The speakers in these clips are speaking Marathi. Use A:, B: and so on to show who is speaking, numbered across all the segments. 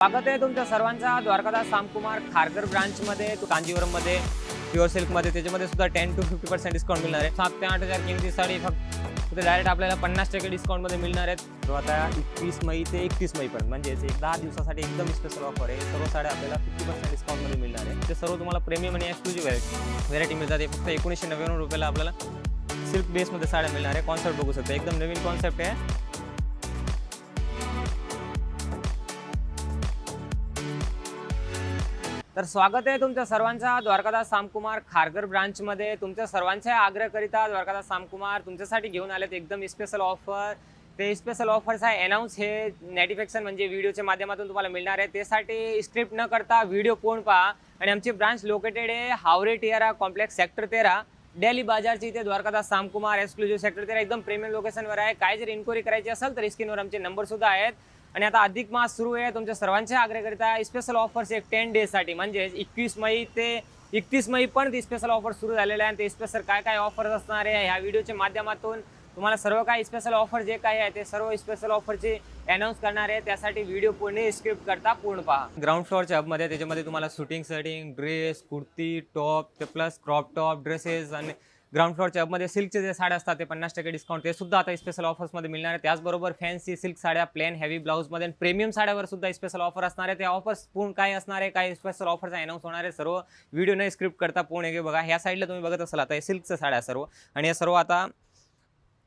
A: स्वागत आहे तुमच्या सर्वांचा द्वारकादास सामकुमार खारघर ब्रांचमध्ये कांजीवरममध्ये प्युअर सिल्कमध्ये त्याच्यामध्ये सुद्धा 10 to 50% डिस्काउंट मिळणार आहे। 7 ते 8 हजार किमती साडी फक्त डायरेक्ट आपल्याला 50% डिस्काउंटमध्ये मिळणार आहेत। तो आता 21 मई ते 31 मई पर्यंत म्हणजे एक 10 दिवसासाठी एकदम स्पेशल ऑफर आहे। सर्व साड्या आपल्याला 50% डिस्काउंटमध्ये मिळणार आहे। ते सर्व तुम्हाला प्रीमियम आणि एक्सक्लुझिव्ह व्हेरायटी मिळतात। हे फक्त 1999 रुपयाला आपल्याला सिल्क बेसमध्ये साड्या मिळणार आहे। कॉन्सेप्ट बघू शकता, एकदम नवीन कॉन्सेप्ट आहे। तर स्वागत आहे तुमच्या सर्वांचा द्वारकादास सामकुमार खारघर ब्रांचमध्ये। तुमच्या सर्वांच्या आग्रहकरिता द्वारकादास सामकुमार तुमच्यासाठी घेऊन आलेत एकदम स्पेशल ऑफर। ते स्पेशल ऑफर्स आहे अनाउन्स हे नोटिफिकेशन म्हणजे व्हिडिओच्या माध्यमातून तुम्हाला मिळणार आहे। त्यासाठी स्क्रिप्ट न करता व्हिडिओ पूर्ण पहा। आणि आमची ब्रांच लोकेटेड आहे Haware Tiara complex sector 13 Delhi बाजारची इथे द्वारकादास सामकुमार एक्सक्लुझिव्ह सेक्टर 13 एकदम प्रीमियम लोकेशनवर आहे। काय जर इन्क्वायरी करायची असेल तर स्क्रीनवर आमचे नंबर सुद्धा आहेत। आणि आता अधिक मास सुरू आहे, तुमच्या सर्वांच्या आग्रहकरिता स्पेशल ऑफर्स एक 10 डेजसाठी म्हणजे 21 मई ते 31 मई पण ती स्पेशल ऑफर सुरू झालेले आहे। ते स्पेशल काय काय ऑफर्स असणार आहे ह्या व्हिडिओच्या माध्यमातून तुम्हाला सर्व काही स्पेशल ऑफर जे काही आहे ते सर्व स्पेशल ऑफरचे अनाउन्स करणार आहे। त्यासाठी व्हिडिओ पूर्ण स्क्रिप्ट करता पूर्ण पहा। ग्राउंड फ्लोअरच्या हबमध्ये त्याच्यामध्ये तुम्हाला shooting setting dress kurti top ते प्लस क्रॉप टॉप ड्रेसेस आणि ग्राउंड फ्लोअरच्या हबमध्ये सिल्कचे जे साड्या असतात ते 50% डिस्काउंट ते सुद्धा आता स्पेशल ऑफर्समध्ये मिळणार आहे। त्याचबरोबर फॅन्सी सिल्क साड्या प्लेन हेवी ब्लाऊजमध्ये प्रीमियम साड्यावर सुद्धा स्पेशल ऑफर असणार आहे। ते ऑफर्स पूर्ण काय असणार आहे, काय स्पेशल ऑफरचा अनाउन्स होणार आहे, सर्व व्हिडिओ न स्क्रिप्ट करता पूर्ण एक बघा। ह्या साईडला तुम्ही बघत असाल आता हे सिल्कच्या साड्या सर्व, आणि हे सर्व आता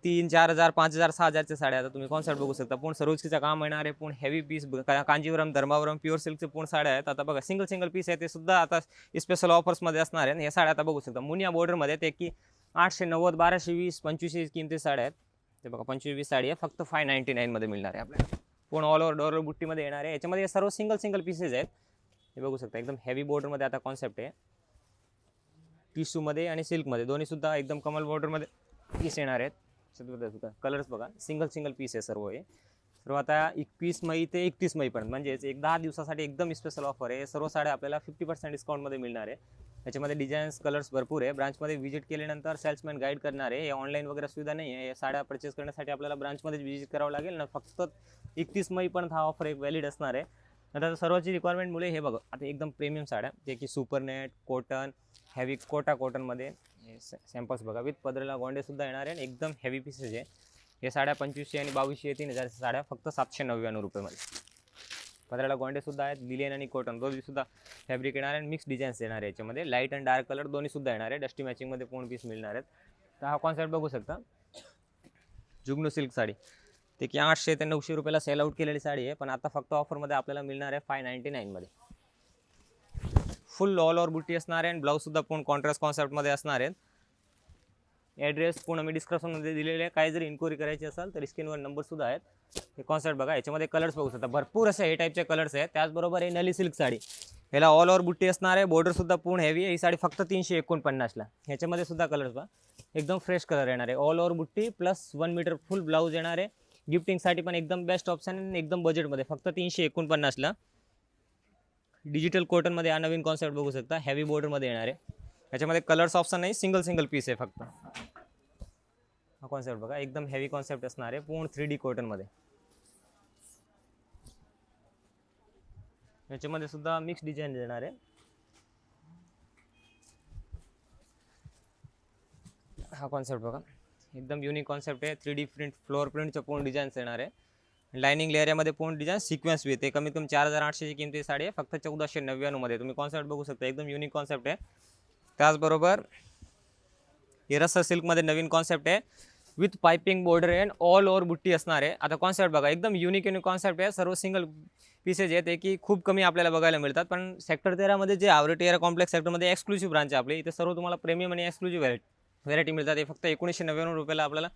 A: 3-4 हजार 5 हजार 6 हजारच्या साड्या आता तुम्ही कॉन्सेप्ट बघू शकता। पूर्ण सरोजकीचा काम येणार आहे, पूर्ण heavy piece Kanjivaram Dharmavaram pure सिल्कचे पूर्ण साड्या आहेत। आता बघा सिंगल पीस आहे ते सुद्धा आता स्पेशल ऑफर्समध्ये असणार आहे। या साड्या आता बघू शकता मुनिया बॉर्डरमध्ये ते की 890 1220 25 किमती साड्या आहेत। ते बघा 25-20 साडी आहे फक्त 599 मध्ये मिळणार आहे आपल्याला। पूर्ण ऑल ओव्हर डोर बुट्टीमध्ये येणार आहे। याच्यामध्ये सर्व सिंगल पीसेस आहेत, हे बघू शकता। एकदम हेवी बॉर्डरमध्ये आता कॉन्सेप्ट आहे, टिश्यूमध्ये आणि सिल्कमध्ये दोन्ही सुद्धा एकदम कमल बॉर्डरमध्ये पीस येणार आहेत। कलर्स बघा सिंगल पीस आहे सर्व हे सर्व आता 21 मई ते 31 मई पर्यंत म्हणजे एक 10 दिवसासाठी एकदम स्पेशल ऑफर आहे। सर्व साड्या आपल्याला 50% डिस्काउंटमध्ये मिळणार आहे। याच्यामध्ये डिझाईन्स कलर्स भरपूर आहे। ब्रांचमध्ये व्हिजिट केल्यानंतर सेल्समॅन गाईड करणार आहे। हे ऑनलाईन वगैरे सुविधा नाही आहे। या साड्या परचेस करण्यासाठी आपल्याला ब्रांचमध्ये व्हिजिट करावं लागेल ना। फक्त 31 मई पर्यंत हा ऑफर एक व्हॅलिड असणार आहे। आता सर्वांची रिक्वायरमेंटमुळे हे बघा आता एकदम प्रीमियम साड्या जे की सुपरनेट कॉटन हेवी कॉटनमध्ये सॅम्पल्स बघा विथ पदरेला गोंडे सुद्धा येणार आहे। एकदम हेवी पीसेस आहे। हे साड्या 2500 आणि 2200 3000 साड्या फक्त 799 रुपयामध्ये। पदराला गोंडे सुद्धा आहेत, लिलेन आणि कॉटन दोन्ही सुद्धा फॅब्रिक येणार आहे। मिक्स डिझाईन्स येणार आहे। याच्यामध्ये लाईट अँड डार्क कलर दोन्ही सुद्धा येणार आहे। डस्टी मॅचिंगमध्ये पूर्ण पीस मिळणार आहेत। तर हा कॉन्सेप्ट बघू शकता जुगनू सिल्क साडी ते की 800 ते 900 रुपयाला सेल आउट केलेली साडी आहे, पण आता फक्त ऑफरमध्ये आपल्याला मिळणार आहे 599 मध्ये। फुल ऑल ओव्हर बुट्टी असणार आहे आणि ब्लाऊज सुद्धा पूर्ण कॉन्ट्रास्ट कॉन्सेप्टमध्ये असणार आहेत। ॲड्रेस पूर्ण मी डिस्क्रिप्शनमध्ये दिलेले आहे। काय जर इन्क्वायरी करायची असेल तर स्क्रीनवर नंबर सुद्धा आहेत। हे कॉन्सेप्ट बघा, याच्यामध्ये कलर्स बघू शकता भरपूर असे हे टाईपचे कलर्स आहेत। त्याचबरोबर हे नली सिल्क साडी ह्याला ऑल ओव्हर बुट्टी असणार आहे, बॉर्डर सुद्धा पूर्ण हेवी आहे। ही साडी फक्त 349ला। ह्याच्यामध्ये सुद्धा कलर्स बघा एकदम फ्रेश कलर येणार आहे। ऑल ओव्हर बुट्टी प्लस 1 मीटर फुल ब्लाऊज येणार आहे। गिफ्टिंगसाठी पण एकदम बेस्ट ऑप्शन आणि एकदम बजेटमध्ये फक्त 349ला। डिजिटल कॉटनमध्ये हा नवीन कॉन्सेप्ट बघू शकता, हेवी बॉर्डरमध्ये येणार आहे। याच्यामध्ये कलर्स ऑप्शन नाही, सिंगल पीस आहे फक्त। हा कॉन्सेप्ट बघा एकदम हेवी कॉन्सेप्ट असणार आहे, पूर्ण 3D कॉटनमध्ये। याच्यामध्ये सुद्धा मिक्स डिझाईन येणार आहे। हा कॉन्सेप्ट बघा एकदम युनिक कॉन्सेप्ट आहे। 3D प्रिंट फ्लोअर प्रिंटचं पूर्ण डिझाईन्स येणार आहे। लाइनिंग लेअरमध्ये पूर्ण डिझाईन सिक्वेन्स विथ कमीत कमी 4800ची किमती साडी आहे फक्त 1499 मध्ये। तुम्ही कॉन्सेप्ट बघू शकता एकदम युनिक कॉन्सेप्ट आहे। त्याचबरोबर हे रस्सा सिल्कमध्ये नवीन कॉन्सेप्ट आहे with piping border and all over बुट्टी असणार आहे। आता कॉन्सेप्ट बघा एकदम युनिक कॉन्सेप्ट आहे। सर्व सिंगल पीसेस आहेत ते की खूप कमी आपल्याला बघायला मिळतात, पण सेक्टर 13 मध्ये जे हावरे टियारा कॉम्प्लेक्स सेक्टरमध्ये एक्सक्लुझिव्ह ब्रांच आहे आपली, इथे सर्व तुम्हाला प्रीमियम आणि एक्सक्लुझिव्ह व्हॅरायटी मिळतात। हे फक्त 1999 रुपयाला आपल्याला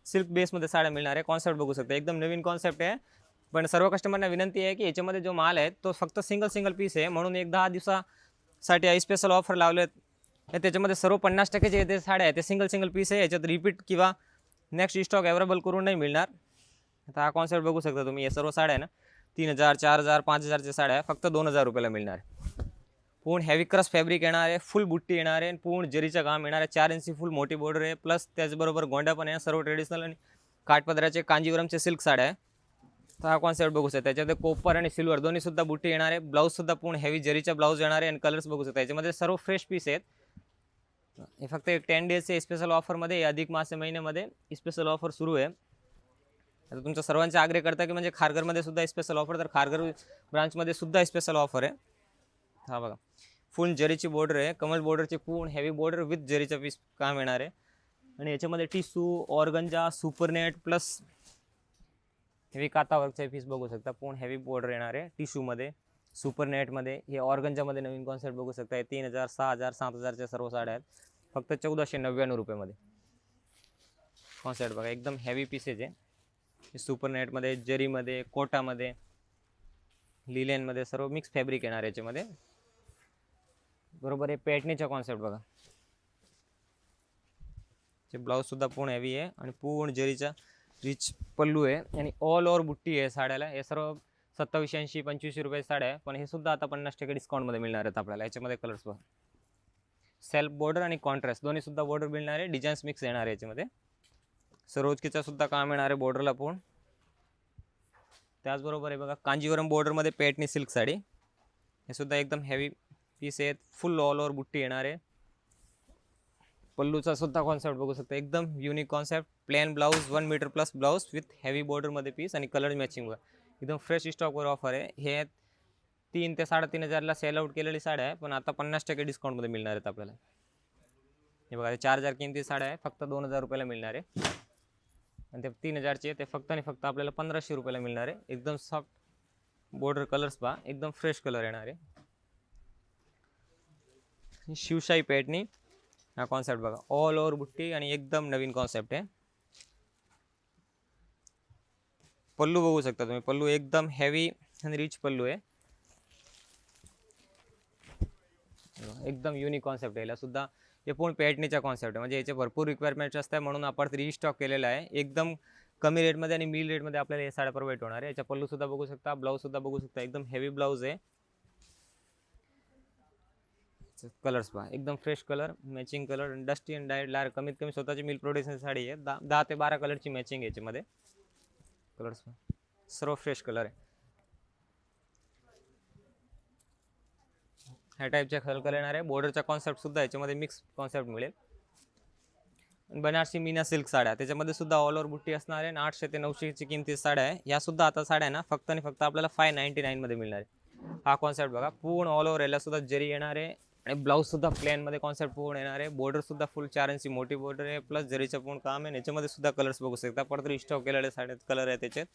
A: सिल्क बेसमध्ये साड्या मिळणार आहे। कॉन्सेप्ट बघू शकता एकदम नवीन कॉन्सेप्ट आहे, पण सर्व कस्टमरना विनंती आहे की याच्यामध्ये जो माल आहे तो फक्त सिंगल पीस आहे, म्हणून एक 10 दिवसासाठी स्पेशल ऑफर लावलेत। त्याच्यामध्ये सर्व 50% जे ते साड्या आहेत ते सिंगल पीस आहे। याच्यात रिपीट किंवा नेक्स्ट स्टॉक अवेलेबल करून नाही मिळणार। आता हा कॉन्सेप्ट बघू शकता तुम्ही, हे सर्व साड्या आहे ना 3000 4000 5000च्या साड्या फक्त 2000 रुपयाला मिळणार आहे। पूर्ण हेवी क्रश फॅब्रिक येणार आहे, फुल बुट्टी येणार आहे, पूर्ण जरीचं काम येणार आहे, 4 इंची फुल मोठी बॉर्डर आहे, प्लस त्याचबरोबर गोंडा पण आहे। सर्व ट्रेडिशनल आणि काठपदराचे कांजीवरमचे सिल्क साड्या आहे। तर हा कॉन्सेप्ट बघू शकता. त्याच्यामध्ये कोपर आणि सिल्वर दोन्ही सुद्धा बुट्टी येणार आहे. ब्लाऊज सुद्धा पूर्ण हेवी जरीचा ब्लाऊज येणार आहे आणि कलर्स बघू शकता. याच्यामध्ये सर्व फ्रेश पीस आहेत. हे फक्त एक 10 डेजचे स्पेशल ऑफरमध्ये अधिक मास महिन्यामध्ये स्पेशल ऑफर सुरू आहे. आता तुमच्या सर्वांचे आग्रह करता की म्हणजे खारघरमध्ये सुद्धा स्पेशल ऑफर, तर खारघर ब्रांचमध्ये सुद्धा स्पेशल ऑफर आहे. हा बघा, फुल जरीची बॉर्डर आहे. कमल बॉर्डरची पूर्ण हेवी बॉर्डर विथ जरीचा पीस काम येणार आहे. आणि याच्यामध्ये टिश्यू, ऑर्गंजा, सुपरनेट प्लस हेवी काता वर्कचे पीस बघू शकता. पूर्ण हेवी बॉर्डर येणार आहे टिश्यूमध्ये, सुपरनेटमध्ये. हे ऑर्गंजामध्ये नवीन कॉन्सेप्ट बघू शकता. 3000, 6000, 7000च्या सर्व साड्या आहेत. फक्त 1499 रुपयामध्ये कॉन्सेप्ट बघा. एकदम हेवी पीसेस आहे. सुपरनेटमध्ये, जरीमध्ये, कोटामध्ये, लिलेनमध्ये सर्व मिक्स फॅब्रिक येणार याच्यामध्ये. बरोबर आहे. पॅटर्नचा कॉन्सेप्ट बघा. चे ब्लाऊज सुद्धा पूर्ण हेवी आहे आणि पूर्ण जरीचा रिच पल्लू आहे आणि ऑल ओव्हर बुट्टी आहे साड्याला. हे सर्व 2780, 2500 रुपये साड्या आहे, पण हे सुद्धा आता 50% डिस्काउंटमध्ये मिळणार आहेत आपल्याला. याच्यामध्ये कलर्स बघा. सेल्फ बॉर्डर आणि कॉन्ट्रास्ट दोन्ही सुद्धा बॉर्डर मिळणार आहे. डिझाईन्स मिक्स येणार आहे याच्यामध्ये. सरोजकीचा सुद्धा काम येणार आहे बॉर्डरला पूर्ण. त्याचबरोबर आहे बघा, कांजीवरम बॉर्डरमध्ये पॅटर्नी सिल्क साडी. हे सुद्धा एकदम हेवी पीस आहेत. फुल ऑल ओव्हर बुट्टी येणार आहे. पल्लूचा सुद्धा कॉन्सेप्ट बघू शकता. एकदम unique concept. Plain blouse, 1 metre plus blouse with heavy बॉर्डरमध्ये पीस आणि कलर मॅचिंग. एकदम फ्रेश स्टॉकवर ऑफर आहे. हे 3 ते 3500ला सेल आउट केलेली साड्या आहे, पण आता 50% डिस्काउंटमध्ये मिळणार आहेत आपल्याला. हे बघा, 4000 किमती साड्या आहे, फक्त 2000 रुपयाला मिळणार आहे. आणि ते 3000चे ते फक्त आणि फक्त आपल्याला 1500 रुपयाला मिळणार आहे. एकदम सॉफ्ट बॉर्डर कलर्स पहा. एकदम फ्रेश कलर येणार आहे. शिवशाही पॅटर्नी हा कॉन्सेप्ट बघा. ऑल ओव्हर बुट्टी आणि एकदम नवीन कॉन्सेप्ट आहे. पल्लू बघू शकता तुम्ही. पल्लू एकदम हेवी आणि रिच पल्लू आहे. एकदम युनिक कॉन्सेप्ट आहे. याला सुद्धा हे पूर्ण पॅटर्नीचा कॉन्सेप्ट आहे. म्हणजे याचे भरपूर रिक्वायरमेंट्स असतात, म्हणून आपण रिस्टॉक केलेला आहे. एकदम कमी रेटमध्ये आणि मिल रेटमध्ये आपल्याला हे साड्या प्रोव्हाइड होणार आहे. याचा पल्लू सुद्धा बघू शकता. ब्लाऊज सुद्धा बघू शकता. एकदम हेवी ब्लाऊज आहे. कलर्स पहा. एकदम fresh colour, matching colour, dusty and direct कमीत कमी स्वतःची मिल प्रोडक्शन साडी आहे. 10 ते 12 कलरची मॅचिंग आहे याच्यामध्ये. कलर्स पहा. सर्व फ्रेश कलर आहे. ह्या टाईपच्या कलर येणार आहे. बॉर्डरचा कॉन्सेप्ट सुद्धा याच्यामध्ये मिक्स कॉन्सेप्ट मिळेल. बनारसी मीना सिल्क साड्या त्याच्यामध्ये सुद्धा ऑल ओव्हर बुट्टी असणार आहे. 800 ते 900ची किमती साड्या आहे. या सुद्धा आता साड्या ना फक्त आणि फक्त आपल्याला 599 मध्ये मिळणार आहे. हा कॉन्सेप्ट बघा. पूर्ण ऑल ओव्हर याला सुद्धा जरी येणार आहे आणि ब्लाऊज सुद्धा प्लेनमध्ये कॉन्सेप्ट पूर्ण येणार आहे. बॉर्डर सुद्धा फुल 4 इंची मोठी बॉर्डर आहे, प्लस जरीचं पूर्ण काम आहे. याच्यामध्ये सुद्धा कलर्स बघू शकता. परत रिस्टॉक केलेले साड्यात कलर आहे त्याच्यात.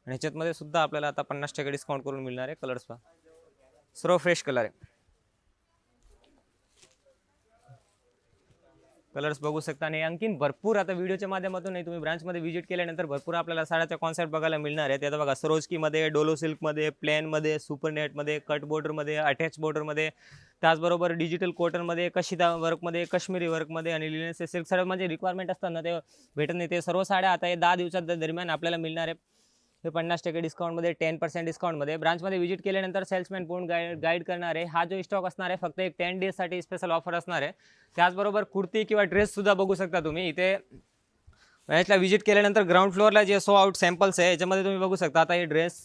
A: आणि ह्याच्यामध्ये सुद्धा आपल्याला आता 50% डिस्काउंट करून मिळणार आहे. कलर्स पहा. सर्व फ्रेश कलर आहे. कलर्स बघू शकता. आणि आणखीन भरपूर आता व्हिडिओच्या माध्यमातून नाही, तुम्ही ब्रांचमध्ये व्हिजिट केल्यानंतर भरपूर आपल्याला साड्याचा कॉन्सेप्ट बघायला मिळणार आहे. आता बघा, सरोजकीमध्ये, डोलो सिल्कमध्ये, प्लेनमध्ये, सुपरनेटमध्ये, कट बॉर्डरमध्ये, अटॅच बॉर्डरमध्ये, त्याचबरोबर डिजिटल कॉटनमध्ये, कशिदा वर्कमध्ये, काश्मीरी वर्कमध्ये आणि लिननचे सिल्क साड्या म्हणजे रिक्वायरमेंट असतात ना, ते भेटत नाही. ते सर्व साड्या आता हे 10 दिवसात दरम्यान आपल्याला मिळणार आहे. हे 50% डिस्काउंटमध्ये, 10% डिस्काउंटमध्ये. ब्रांचमध्ये व्हिजिट केल्यानंतर सेल्समॅन पूर्ण गाईड करणार आहे. हा जो स्टॉक असणार आहे फक्त एक 10 डेजसाठी स्पेशल ऑफर असणार आहे. त्याचबरोबर कुर्ती किंवा ड्रेससुद्धा बघू शकता तुम्ही. इथे याच्याला व्हिजिट केल्यानंतर ग्राउंड फ्लोअरला जे सो आउट सॅम्पल्स आहे याच्यामध्ये तुम्ही बघू शकता. आता हे ड्रेस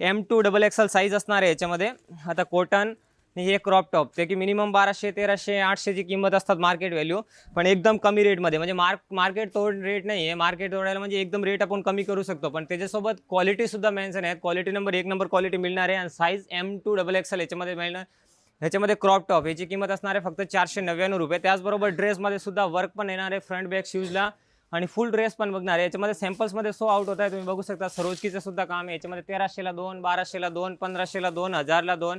A: M2 XXL साईज असणार आहे याच्यामध्ये. आता कॉटन हे क्रॉप टॉप ते की मिनिमम 1200, 1300, 800ची किंमत असतात मार्केट व्हॅल्यू, पण एकदम कमी रेटमध्ये. म्हणजे मार्केट तोड रेट नाही आहे. मार्केट तोडायला म्हणजे एकदम रेट आपण कमी करू शकतो, पण त्याच्यासोबत क्वालिटीसुद्धा मेन्शन आहे. क्वालिटी नंबर 1 नंबर क्वालिटी मिळणार आहे. आणि साईज M2 XXL याच्यामध्ये मिळणार. ह्याच्यामध्ये क्रॉप टॉप याची किंमत असणार आहे फक्त 499 रुपये. त्याचबरोबर ड्रेसमध्ये सुद्धा वर्क पण येणार आहे फ्रंट बॅक शूजला आणि फुल ड्रेस पण बघणार आहे. याच्यामध्ये सॅम्पल्समध्ये सो आउट होत आहे. तुम्ही बघू शकता. सरोजकीचं सुद्धा काम आहे. याच्यामध्ये 1300ला 2, 1200ला 2, 1500ला 2, 1000ला 2.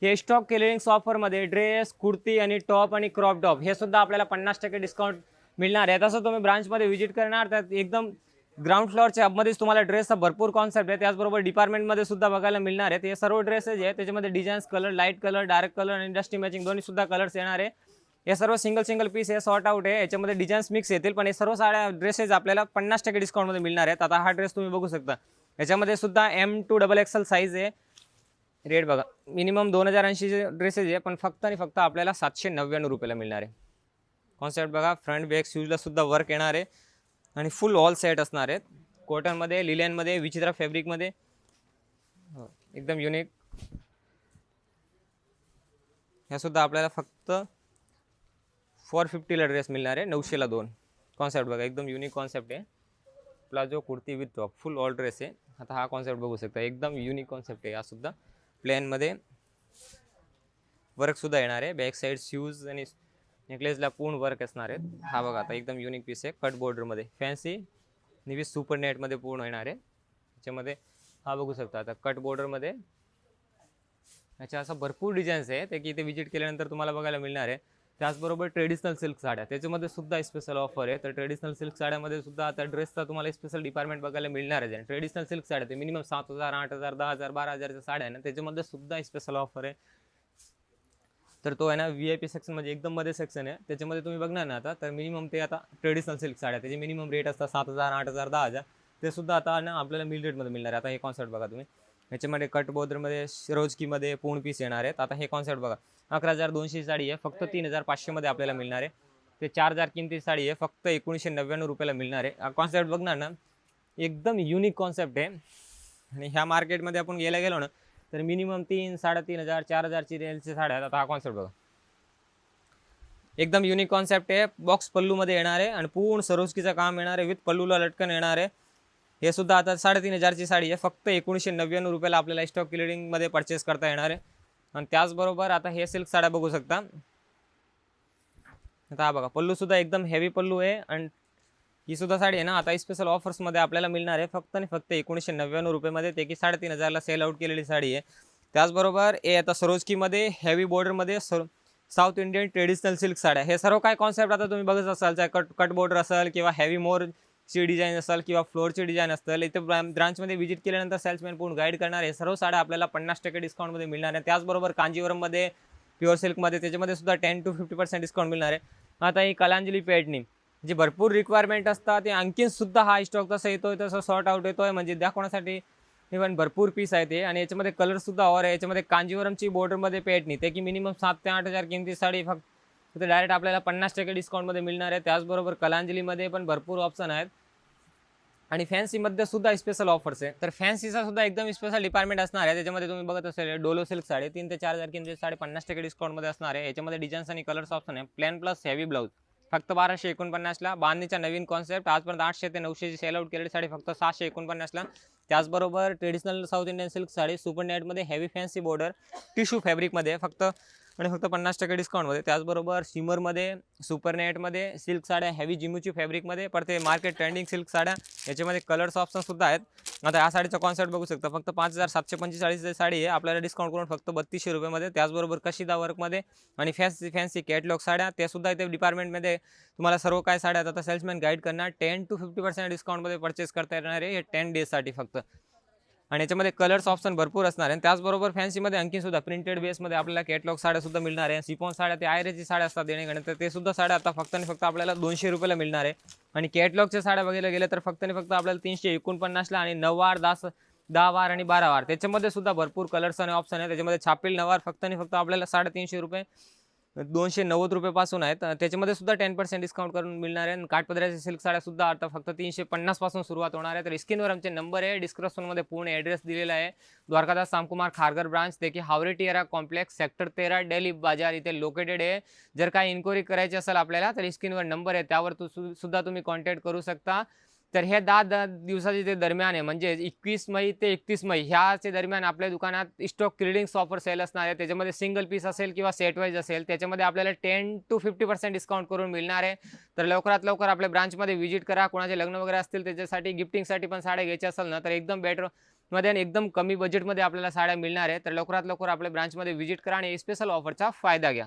A: हे स्टॉक क्लिअरिंग ऑफरमध्ये ड्रेस, कुर्ती आणि टॉप आणि क्रॉप टॉप हे सुद्धा आपल्याला 50% डिस्काउंट मिळणार आहे. तसं तुम्ही ब्रांचमध्ये व्हिजिट करणार तर एकदम ग्राउंड फ्लोअरच्या हबमध्येच तुम्हाला ड्रेसचा भरपूर कॉन्सेप्ट आहे. त्याचबरोबर डिपार्टमेंटमध्ये सुद्धा बघायला मिळणार आहेत. हे सर्व ड्रेसेस आहे त्याच्यामध्ये designs, colour, light colour, dark colour आणि इंडस्ट्री मॅचिंग दोन्ही सुद्धा कलर्स येणार आहे. हे सर्व सिंगल पीस आहे, सॉर्ट आउट आहे. याच्यामध्ये डिझाईन्स मिक्स येतील, पण हे सर्व साड्या ड्रेसेस आपल्याला 50% डिस्काउंटमध्ये मिळणार आहेत. आता हा ड्रेस तुम्ही बघू शकता. याच्यामध्ये सुद्धा M2 XXL साईज आहे. रेट बघा. मिनिमम 2080चे ड्रेसेस आहे, पण फक्त आणि फक्त आपल्याला 799 रुपयाला मिळणार आहे. कॉन्सेप्ट बघा. फ्रंट बॅक शूजला सुद्धा वर्क येणार आहे आणि फुल ऑल सेट असणार आहेत. कॉटनमध्ये, लिलेनमध्ये, विचित्रा फॅब्रिकमध्ये एकदम युनिक. ह्या सुद्धा आपल्याला फक्त 450ला ड्रेस मिळणार आहे, 900ला 2. कॉन्सेप्ट बघा, एकदम युनिक कॉन्सेप्ट आहे. Palazzo kurti with top, full all dress आहे. आता हा कॉन्सेप्ट बघू शकता, एकदम युनिक कॉन्सेप्ट आहे. हा सुद्धा प्लेनमध्ये वर्कसुद्धा येणार आहे. बॅक साईड शूज आणि नेकलेसला पूर्ण वर्क असणार आहेत. हा बघा, आता एकदम युनिक पीस आहे, कट बॉर्डरमध्ये फॅन्सी निवी सुपर नेटमध्ये पूर्ण येणार आहे. त्याच्यामध्ये हा बघू शकता, आता कट बॉर्डरमध्ये याच्या असं भरपूर डिझाईन्स आहे ते की इथे विजिट केल्यानंतर तुम्हाला बघायला मिळणार आहे. त्याचबरोबर ट्रेडिशनल सिल्क साड्या, त्याच्यामध्ये सुद्धा स्पेशल ऑफर आहे. तर ट्रेडिशनल सिल्क साड्यामध्ये सुद्धा आता ड्रेसचा तुम्हाला स्पेशल डिपार्टमेंट बघायला मिळणार आहे. ट्रेडिशनल सिल्क साड्या ते मिनिमम 7,000, 8,000, 10,000, 12,000च्या साड्या आहे ना, त्याच्यामध्ये सुद्धा स्पेशल ऑफर आहे. तर तो आहे ना VIP सेक्शन, म्हणजे एकदम मध्ये सेक्शन आहे. त्याच्यामध्ये तुम्ही बघणार ना आता, तर मिनिमम ते आता ट्रेडिशनल सिल्क साड्या त्याचे मिनिमम रेट असतात 7,000, 8,000, 10,000. ते सुद्धा आता ना आपल्याला मिल रेटमध्ये मिळणार आहे. आता हे कॉन्सेप्ट बघा तुम्ही, ह्याच्यामध्ये कट बॉर्डरमध्ये रोजकीमध्ये पूर्ण पीस येणार आहेत. आता हे कॉन्सेप्ट बघा, 11,200 साडी आहे, फक्त 3,500 मध्ये आपल्याला मिळणार आहे. ते 4,000 किमती साडी आहे, फक्त 1999 रुपयाला मिळणार आहे. हा कॉन्सेप्ट बघणार ना, एकदम युनिक कॉन्सेप्ट आहे. आणि ह्या मार्केटमध्ये आपण गेलो ना, तर मिनिमम 3,000, 3,500, 4,000ची रेंजची साड्या आहेत. आता हा कॉन्सेप्ट बघा, एकदम युनिक कॉन्सेप्ट आहे. बॉक्स पल्लूमध्ये येणार आहे आणि पूर्ण सरोस्कीचं काम येणार आहे, विथ पल्लूला लटकन येणार आहे. हे सुद्धा आता 3,500ची साडी आहे, फक्त 1999 रुपयाला आपल्याला स्टॉक क्लिअरिंगमध्ये परचेस करता येणार आहे. आणि त्याचबरोबर आता हे सिल्क साड्या बघू शकता. आता हा बघा, पल्लू सुद्धा एकदम हेवी पल्लू आहे. आणि ही सुद्धा साडी आहे ना, आता स्पेशल ऑफर्समध्ये आपल्याला मिळणार आहे, फक्त आणि फक्त 1999 रुपयामध्ये. ते की 3,500ला सेल आउट केलेली साडी आहे. त्याचबरोबर हे आता सरोस्कीमध्ये हेवी बॉर्डरमध्ये साऊथ इंडियन ट्रेडिशनल सिल्क साड्या, हे सर्व काय कॉन्सेप्ट आता तुम्ही बघत असाल, चाहे कट बॉर्डर असेल किंवा हेवी मोरची डिझाईन असेल किंवा फ्लोअरची डिझाईन असेल, इथे ब्रांचमध्ये व्हिजिट केल्यानंतर सेल्समॅन पूर्ण गाईड करणार आहे. सर्व साड्या आपल्याला 50% डिस्काउंटमध्ये मिळणार आहे. त्याचबरोबर कांजीवरममध्ये, प्युअर सिल्कमध्ये त्याच्यामध्ये सुद्धा 10 to 50% डिस्काउंट मिळणार आहे. आता ही कलांजली पैठणी जी भरपूर रिक्वायरमेंट असतात, ते आणखीन सुद्धा हा स्टॉक तसं येतोय तसं सॉर्ट आउट येतोय, म्हणजे दाखवण्यासाठी इव्हन भरपूर पीस आहे ते. आणि याच्यामध्ये कलर सुद्धा और आहे. याच्यामध्ये कांजीवरमची बॉर्डरमध्ये पैठणी, ते की मिनिमम 7,000 ते 8,000 किमती साडी फक्त डायरेक्ट आपल्याला 50% डिस्काउंटमध्ये मिळणार आहे. त्याचबरोबर कलांजलीमध्ये पण भरपूर ऑप्शन आहेत. आणि फॅन्सीमध्ये सुद्धा स्पेशल ऑफर्स आहे. तर फॅन्सीचा सुद्धा एकदम स्पेशल डिपार्टमेंट असणार आहे. त्याच्यामध्ये तुम्ही बघत असेल डोलो सिल्क साडी 3,000 ते 4,000 किमती साडी 50% डिस्काउंटमध्ये असणार आहे. याच्यामध्ये डिझाईन्स आणि कलर्स ऑप्शन आहे. प्लेन प्लस हेवी ब्लाउज फक्त 1249ला. बांधणीचा नवीन कॉन्सेप्ट, आजपर्यंत 800 ते 900ची सेल आउट केलेली साडी फक्त 649ला. त्याचबरोबर traditional South Indian silk sari super नेटमध्ये हेवी फॅन्सी बॉर्डर टिश्यू फॅब्रिकमध्ये फक्त आणि फक्त 50% डिस्काउंटमध्ये. त्याचबरोबर शिमरमध्ये, सुपर नेटमध्ये सिल्क साड्या हेवी जिमूची फॅब्रिकमध्ये पडते, मार्केट ट्रेंडिंग सिल्क साड्या. याच्यामध्ये कलर्स ऑप्शन सुद्धा आहेत. आता या साडीचा कॉन्सेप्ट बघू शकता, फक्त 5,745 साडी आहे, आपल्याला डिस्काउंट करून फक्त 3200 रुपयामध्ये. त्याचबरोबर कशिदा वर्कमध्ये आणि फॅन्सी कॅटलॉग साड्या, त्या सुद्धा इथे डिपार्टमेंटमध्ये तुम्हाला सर्व काय साड्या आता सेल्समॅन गाईड करणार. 10 to 50% डिस्काउंटमध्ये परचेस करता येणार आहे, हे 10 डेजसाठी फक्त. आणि याच्यामध्ये कलर्स ऑप्शन भरपूर असणार आहे. त्याचबरोबर फॅन्सीमध्ये आणखी सुद्धा प्रिंटेड बेसमध्ये आपल्याला कॅटलॉग साड्या सुद्धा मिळणार आहे. सिफॉन साड्या, ते आयरेची साड्या असतात देणे, तर ते सुद्धा साड्या आता फक्त आणि फक्त आपल्याला 200 रुपयाला मिळणार आहे. आणि कॅटलॉगच्या साड्या बघायला गेल्या तर फक्त आणि फक्त आपल्याला 349ला. आणि 9 वार, 10 वार आणि 12 वार त्याच्यामध्ये सुद्धा भरपूर कलर्स आणि ऑप्शन आहे. त्याच्यामध्ये छापील 9 वार फक्त आणि फक्त आपल्याला 350 रुपये, 290 रुपयापासून आहेत. त्याच्यामध्ये सुद्धा 10% डिस्काउंट करून मिळणार आहे. काठपदराच्या सिल्क साड्या सुद्धा आता फक्त 350 पासून सुरुवात होणार आहे. तर स्क्रीनवर आमचे नंबर आहे, डिस्क्रिप्शनमध्ये पूर्ण ॲड्रेस दिलेला आहे. द्वारकादास सामकुमार खारघर ब्रांच, ते की Haware Tiara complex, sector 13, Delhi बाजार इथे लोकेटेड आहे. जर काही इन्क्वायरी करायची असेल आपल्याला तर स्क्रीनवर नंबर आहे, त्यावर सुद्धा तुम्ही कॉन्टॅक्ट करू शकता. तर हे 10 दिवसाचे जे दरम्यान आहे, म्हणजे 21 मई ते 31 मई ह्याचे दरम्यान आपल्या दुकानात स्टॉक क्लिअरिंग ऑफर सेल असणार आहे. त्याच्यामध्ये सिंगल पीस असेल किंवा सेट वाईज असेल, त्याच्यामध्ये आपल्याला 10 to 50% डिस्काउंट करून मिळणार आहे. तर लवकरात लवकर आपल्या ब्रांचमध्ये व्हिजिट करा. कोणाचे लग्न वगैरे असतील त्याच्यासाठी गिफ्टिंगसाठी पण साड्या घ्यायच्या असेल ना, तर एकदम बेटर मध्ये आणि एकदम कमी बजेटमध्ये आपल्याला साड्या मिळणार आहे. तर लवकरात लवकर आपल्या ब्रांचमध्ये व्हिजिट करा आणि स्पेशल ऑफरचा फायदा घ्या.